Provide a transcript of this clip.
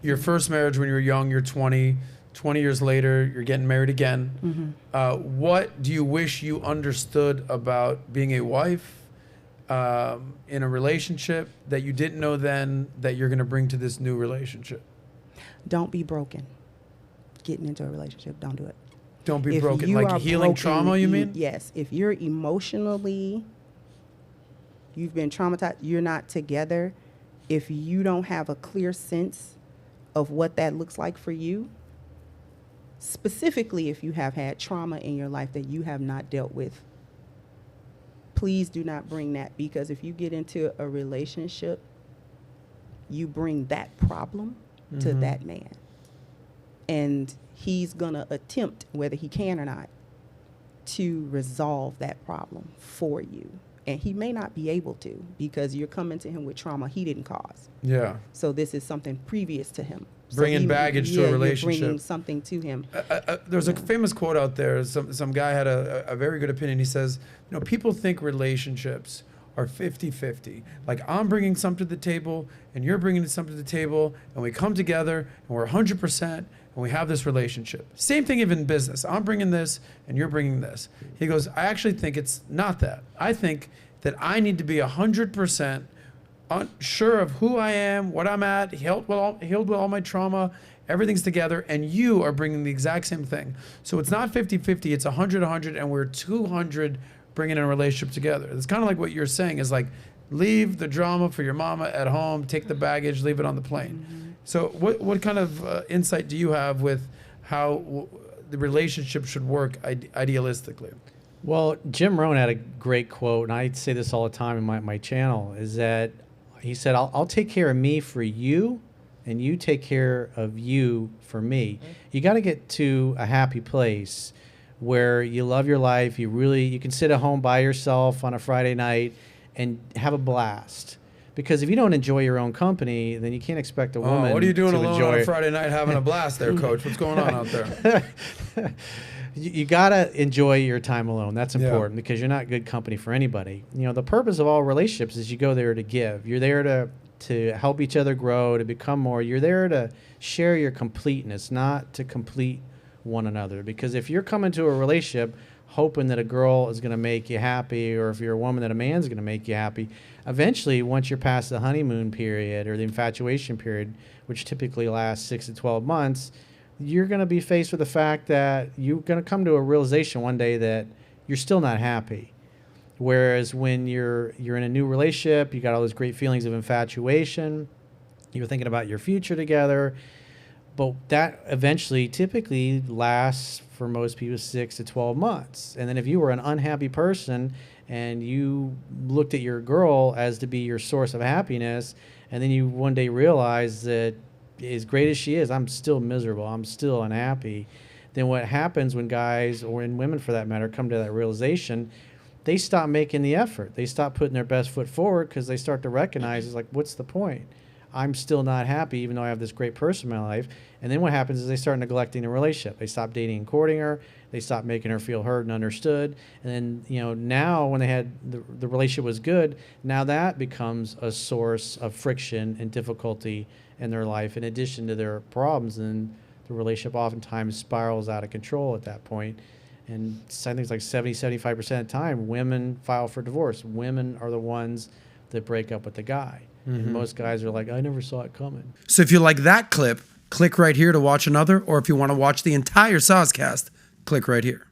Your first marriage when you were young, you're 20. 20 years later, you're getting married again. What do you wish you understood about being a wife in a relationship that you didn't know then that you're going to bring to this new relationship? Don't be broken. Getting into a relationship, don't do it. Don't be If broken. you Like are healing broken, trauma, you mean? Yes. If you're emotionally, you've been traumatized, you're not together, if you don't have a clear sense of what that looks like for you, specifically if you have had trauma in your life that you have not dealt with, please do not bring that, because if you get into a relationship, you bring that problem to that man. And he's going to attempt, whether he can or not, to resolve that problem for you. And he may not be able to, because you're coming to him with trauma he didn't cause. Yeah. So this is something previous to him. Bringing baggage to a relationship. You're bringing something to him. There's a famous quote out there. Some guy had a very good opinion. He says, people think relationships are 50-50. Like, I'm bringing something to the table, and you're bringing something to the table, and we come together, and we're 100%, and we have this relationship. Same thing even in business. I'm bringing this, and you're bringing this. He goes, I actually think it's not that. I think that I need to be 100% unsure of who I am, what I'm at, healed with all my trauma, everything's together, and you are bringing the exact same thing. So it's not 50-50, it's 100-100, and we're 200 bringing in a relationship together. It's kind of like what you're saying is like, leave the drama for your mama at home, take the baggage, leave it on the plane. So what kind of insight do you have with how the relationship should work idealistically? Well, Jim Rohn had a great quote, and I say this all the time in my channel, is that he said, I'll take care of me for you, and you take care of you for me. You got to get to a happy place where you love your life. You can sit at home by yourself on a Friday night and have a blast. Because if you don't enjoy your own company, then you can't expect a woman to enjoy. What are you doing alone on a Friday night having a blast there, Coach? What's going on out there? You got to enjoy your time alone. That's important because you're not good company for anybody. The purpose of all relationships is you go there to give. You're there to help each other grow, to become more. You're there to share your completeness, not to complete one another. Because if you're coming to a relationship hoping that a girl is going to make you happy, or if you're a woman that a man's going to make you happy, eventually, once you're past the honeymoon period or the infatuation period, which typically lasts 6 to 12 months, you're going to be faced with the fact that you're going to come to a realization one day that you're still not happy. Whereas when you're in a new relationship, you got all those great feelings of infatuation, you're thinking about your future together, but that eventually typically lasts for most people 6 to 12 months. And then if you were an unhappy person and you looked at your girl as to be your source of happiness, and then you one day realize that as great as she is, I'm still miserable, I'm still unhappy, then what happens when guys, or in women for that matter, come to that realization, they stop making the effort. They stop putting their best foot forward because they start to recognize, it's like, what's the point? I'm still not happy even though I have this great person in my life. And then what happens is they start neglecting the relationship. They stop dating and courting her. They stop making her feel heard and understood. And then, now when they had the relationship was good, now that becomes a source of friction and difficulty in their life in addition to their problems. And the relationship oftentimes spirals out of control at that point. And I think it's like 70-75% of the time, women file for divorce. Women are the ones that break up with the guy. And most guys are like, I never saw it coming. So if you like that clip, click right here to watch another. Or if you want to watch the entire Soscast, click right here.